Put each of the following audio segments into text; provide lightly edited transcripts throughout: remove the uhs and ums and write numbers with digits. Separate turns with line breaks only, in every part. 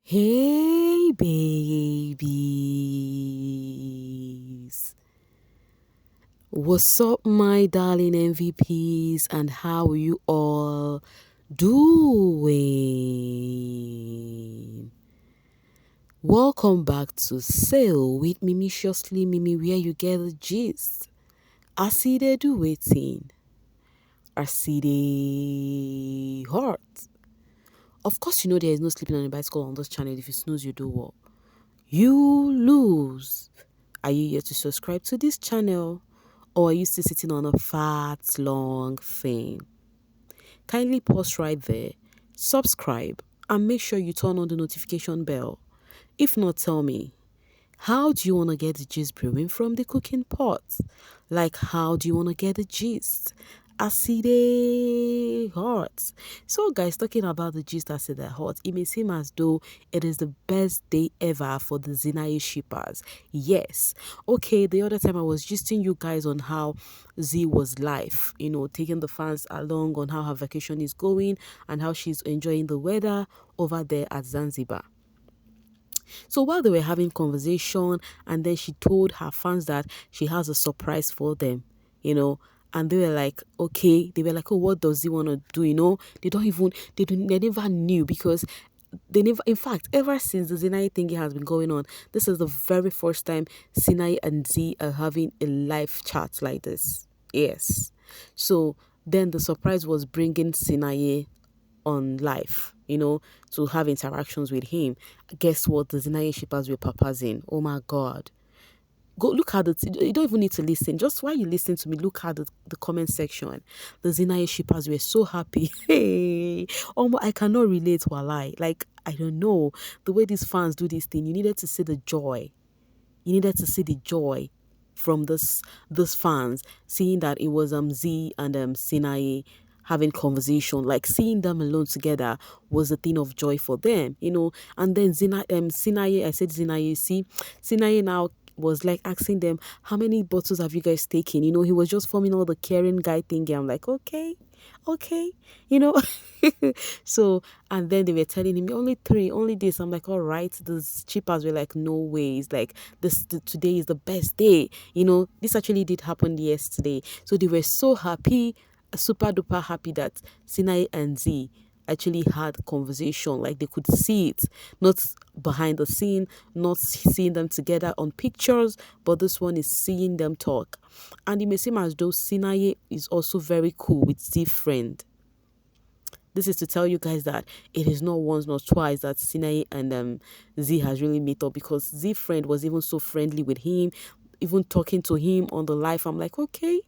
Hey babies, what's up my darling MVPs and how are you all doing? Welcome back to Sail with Mimiciously Mimi where you get the gist. I see they do waiting. I see they hurt. Of course you know there is no sleeping on a bicycle on this channel. If you snooze you do what? You lose. Are you yet to subscribe to this channel or are you still sitting on a fat long thing? Kindly pause right there, subscribe and make sure you turn on the notification bell. If not, tell me, how do you want to get the gist brewing from the cooking pot? Like, how do you want to get the gist? Acide hot. So, guys, talking about the gist acid hot, it may seem as though it is the best day ever for the Zeenaye shippers. Yes. Okay, the other time I was gisting you guys on how Z was live, taking the fans along on how her vacation is going and how she's enjoying the weather over there at Zanzibar. So while they were having conversation, and then she told her fans that she has a surprise for them, and they were like, okay, they were like, oh, what does he want to do? They never knew because they never, in fact, ever since the Sinai thingy has been going on, this is the very first time Sinai and Z are having a live chat like this. Yes. So then the surprise was bringing Sinai on live, to have interactions with him. Guess what? The Zeenaye shippers were paparazing. Oh my God. Go look at it. You don't even need to listen. Just while you listen to me, look at the comment section. The Zeenaye shippers were so happy. Hey, I cannot relate while like, I don't know. The way these fans do this thing, you needed to see the joy. You needed to see the joy from this fans, seeing that it was Z and Sinai having conversation, like seeing them alone together was a thing of joy for them, and then Sinai, I said Sinai, see, Sinai now was like asking them, how many bottles have you guys taken? He was just forming all the caring guy thing. I'm like, okay, you know. So, and then they were telling him only 3, only this. I'm like, all right. The shippers were like, no ways, like today is the best day. This actually did happen yesterday. So they were so happy, super duper happy that Sinai and Z actually had conversation, like they could see it, not behind the scene, not seeing them together on pictures, but this one is seeing them talk. And it may seem as though Sinai is also very cool with Z friend. This is to tell you guys that it is not once nor twice that Sinai and Z has really met up, because Z friend was even so friendly with him, even talking to him on the live. I'm like, okay,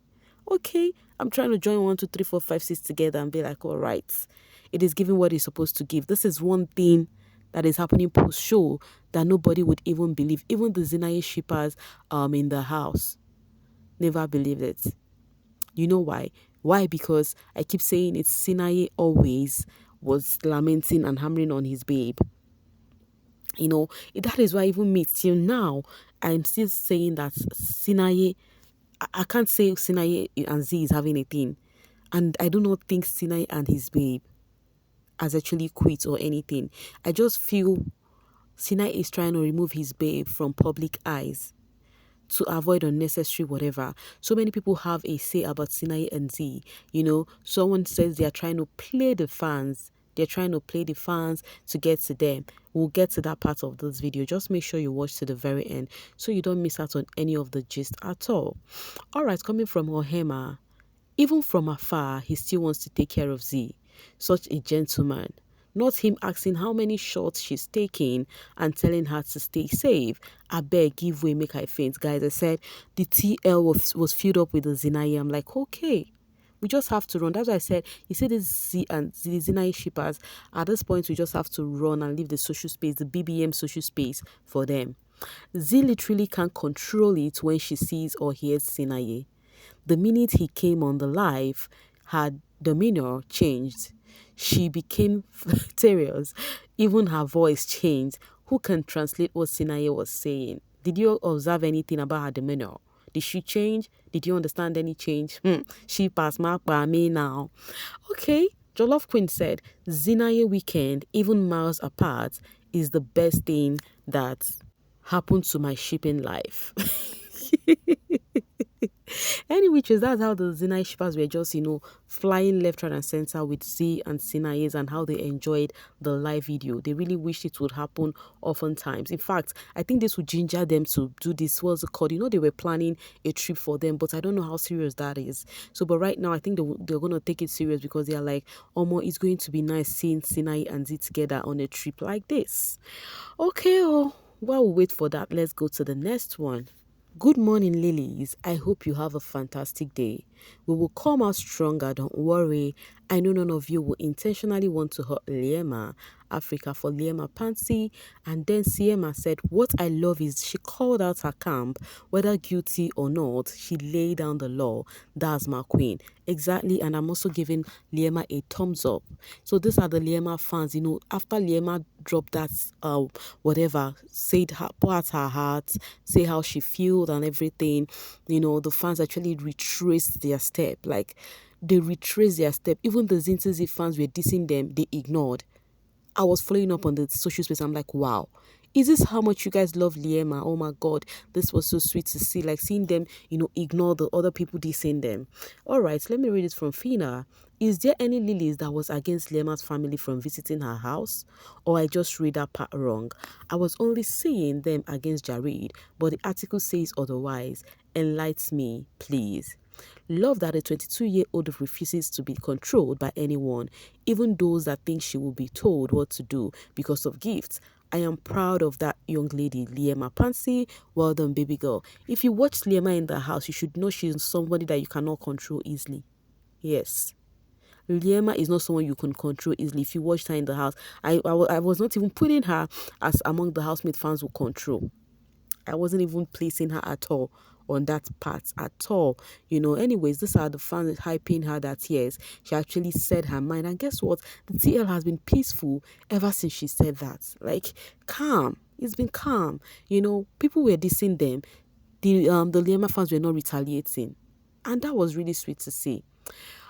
I'm trying to join 1, 2, 3, 4, 5, 6 together and be like, all right, it is giving what it's supposed to give. This is one thing that is happening post show that nobody would even believe. Even the Zeenaye shippers in the house never believed it. You know why? Why? Because I keep saying it's Sinai always was lamenting and hammering on his babe. That is why even me till now, I'm still saying that Sinai, I can't say Sinai and Z is having a thing. And I do not think Sinai and his babe has actually quit or anything. I just feel Sinai is trying to remove his babe from public eyes to avoid unnecessary whatever. So many people have a say about Sinai and Z. Someone says they are trying to play the fans. They're trying to play the fans to get to them. We'll get to that part of this video. Just make sure you watch to the very end so you don't miss out on any of the gist at all. All right, coming from Ohema, even from afar, he still wants to take care of Z. Such a gentleman. Not him asking how many shots she's taking and telling her to stay safe. I beg, give way, make her faint. Guys, I said the TL was filled up with the Zeenaye. I'm like, okay, we just have to run. That's why I said, you see this Z and the Zeenaye shippers, at this point, we just have to run and leave the social space, the BBM social space for them. Z literally can't control it when she sees or hears Zeenaye. The minute he came on the live, her demeanor changed. She became serious. Even her voice changed. Who can translate what Sinai was saying? Did you observe anything about her demeanor? Did she change? Did you understand any change? She passed mark by me now. Okay. Jollof Queen said, Zeenaye weekend, even miles apart, is the best thing that happened to my shipping life. Anyway, that's how the Zenai shippers were just, flying left, right, and center with Z and Sinai and how they enjoyed the live video. They really wished it would happen oftentimes. In fact, I think this would ginger them to do this. What's it called? They were planning a trip for them, but I don't know how serious that is. So, but right now, I think they're going to take it serious because they are like, it's going to be nice seeing Sinai and Z together on a trip like this. Okay, while we wait for that, let's go to the next one. Good morning, lilies. I hope you have a fantastic day. We will come out stronger, don't worry. I know none of you will intentionally want to hurt Liema, Africa for Liema Pansy. And then Siema said, what I love is she called out her camp, whether guilty or not, she laid down the law. That's my queen. Exactly, and I'm also giving Liema a thumbs up. So these are the Liema fans, after Liema dropped that, whatever, said her, pour out her heart, say how she feels and everything, the fans actually retraced their step. Like, they retraced their step. Even the Zinzi fans were dissing them, they ignored. I was following up on the social space. I'm like, wow, is this how much you guys love Liema? Oh my God, this was so sweet to see. Like seeing them, ignore the other people dissing them. All right, let me read it from Fina. Is there any lilies that was against Liema's family from visiting her house? Or I just read that part wrong? I was only seeing them against Jared, but the article says otherwise. Enlighten me, please. Love that a 22-year-old refuses to be controlled by anyone, even those that think she will be told what to do because of gifts. I am proud of that young lady, Liema Pansy. Well done, baby girl. If you watch Liema in the house, you should know she's somebody that you cannot control easily. Yes. Liema is not someone you can control easily. If you watch her in the house, I was not even putting her as among the housemate fans who control. I wasn't even placing her at all on that part at all. Anyways, these are the fans hyping her that yes, she actually said her mind. And guess what? The TL has been peaceful ever since she said that. Like, calm. It's been calm. People were dissing them. The Liema fans were not retaliating. And that was really sweet to see.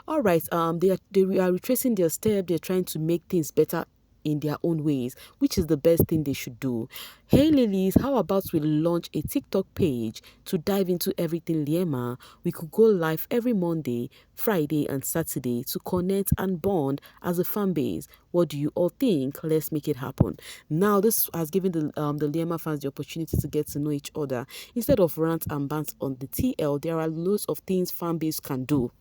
All right, they are retracing their step. They're trying to make things better in their own ways, which is the best thing they should do. Hey lilies, how about we launch a TikTok page to dive into everything Liema? We could go live every Monday, Friday and Saturday to connect and bond as a fan base. What do you all think? Let's make it happen. Now this has given the Liema fans the opportunity to get to know each other. Instead of rant and bants on the TL, there are loads of things fan base can do.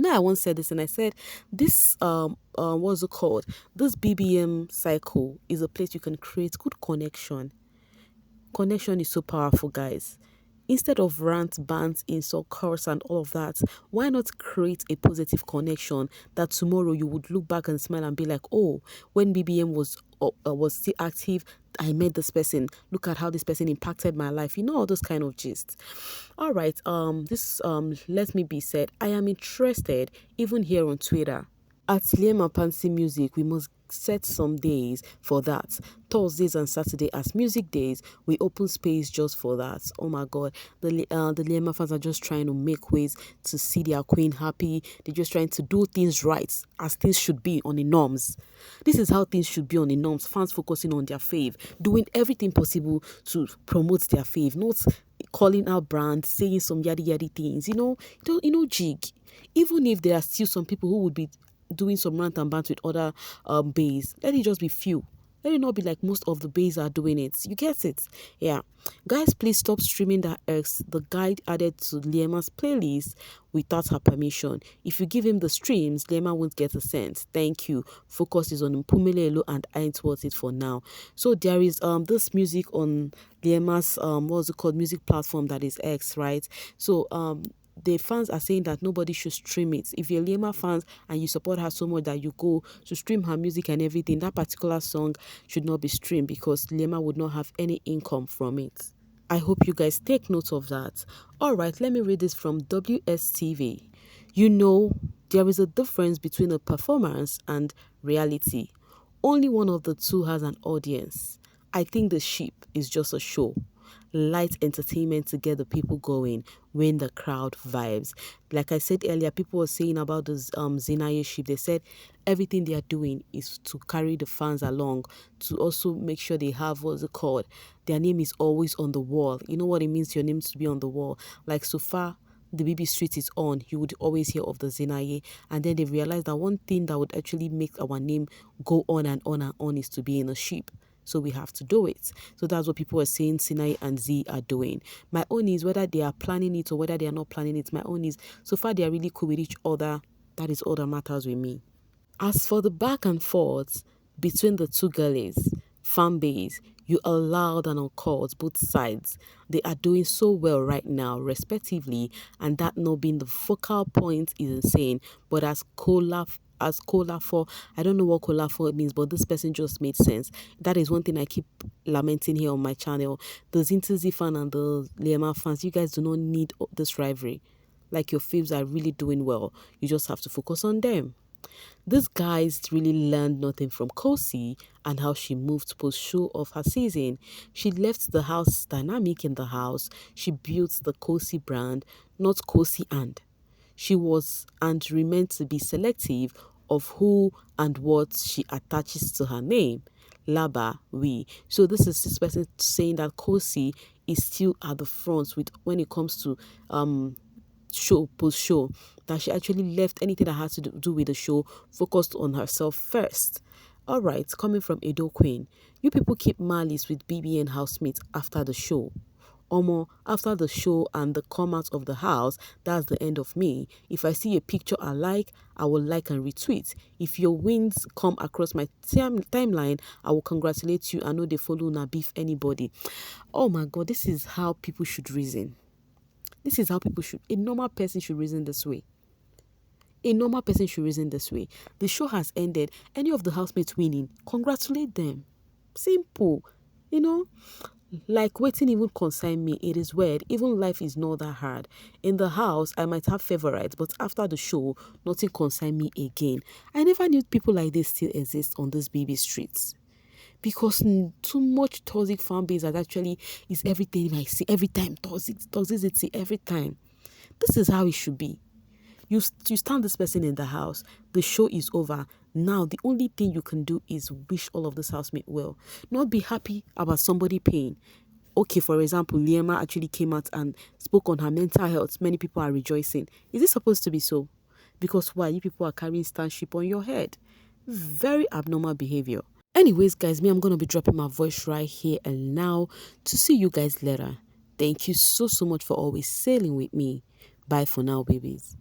I once said this and I said, this, what's it called? This BBM cycle is a place you can create good connection. Connection is so powerful, guys. Instead of rant, bans, insult, curse, and all of that, why not create a positive connection that tomorrow you would look back and smile and be like, oh, when BBM was still active, I met this person. Look at how this person impacted my life. All those kind of gist. All right. This let me be said. I am interested even here on Twitter. At Liema Pansy Music, we must set some days for that. Thursdays and Saturday as music days, we open space just for that. Oh my God, the Liema fans are just trying to make ways to see their queen happy. They're just trying to do things right as things should be on the norms. This is how things should be on the norms. Fans focusing on their fave, doing everything possible to promote their fave, not calling out brands, saying some yaddy things. Jig. Even if there are still some people who would be doing some rant and bant with other bays, let it just be few. Let it not be like most of the bays are doing it. You get it? Yeah. Guys, please stop streaming that X, the guide added to Liema's playlist without her permission. If you give him the streams, Liema won't get a cent. Thank you. Focus is on Mpumelelo and I ain't worth it for now. So there is this music on Liema's what's it called, music platform that is X, right? So the fans are saying that nobody should stream it. If you're Liema fans and you support her so much that you go to stream her music and everything, that particular song should not be streamed because Liema would not have any income from it. I hope you guys take note of that. All right, let me read this from WSTV. There is a difference between a performance and reality. Only one of the two has an audience. I think the sheep is just a show. light entertainment to get the people going when the crowd vibes. Like I said earlier, people were saying about this Zeenaye ship. They said everything they are doing is to carry the fans along, to also make sure they have, what's it called, their name is always on the wall. You know what it means, your name to be on the wall. Like so far the BB Street is on, you would always hear of the Zeenaye. And then they realized that one thing that would actually make our name go on and on and on is to be in a ship. So we have to do it. So that's what people are saying Sinai and Z are doing. My own is whether they are planning it or whether they are not planning it. My own is so far they are really cool with each other. That is all that matters with me. As for the back and forth between the two girlies, fan base, you are loud and on calls, both sides. They are doing so well right now, respectively, and that not being the focal point is insane. But as cola for, I don't know what cola for means, but this person just made sense. That is one thing I keep lamenting here on my channel. The Zintazi fan and the Liema fans, you guys do not need this rivalry. Like your faves are really doing well. You just have to focus on them. These guys really learned nothing from Kosi and how she moved post-show of her season. She left the house dynamic in the house. She built the Kosi brand, not Kosi and. She was and remained to be selective of who and what she attaches to her name. Laba, we. So this person saying that Kosi is still at the front with when it comes to post show, that she actually left anything that had to do with the show, focused on herself first. All right, coming from Edo Queen, you people keep malice with BBN housemates after the show. Omo, after the show and the come out of the house, that's the end of me. If I see a picture I like, I will like and retweet. If your wins come across my timeline, I will congratulate you. I know they follow na beef anybody. Oh my God, this is how people should reason. This is how a normal person should reason this way. A normal person should reason this way. The show has ended. Any of the housemates winning, congratulate them. Simple. You know, like waiting even concern me. It is weird. Even life is not that hard. In the house, I might have favorites, but after the show, nothing concern me again. I never knew people like this still exist on these baby streets. Because too much toxic fan base that actually is everything I see every time, toxicity every time. This is how it should be. You stand this person in the house, the show is over. Now the only thing you can do is wish all of this housemate well, not be happy about somebody paying. Okay, for example, Liema actually came out and spoke on her mental health. Many people are rejoicing. Is it supposed to be so? Because why? You people are carrying stanship on your head. Very abnormal behavior. Anyways, guys, I'm going to be dropping my voice right here and now to see you guys later. Thank you so much for always sailing with me. Bye for now, babies.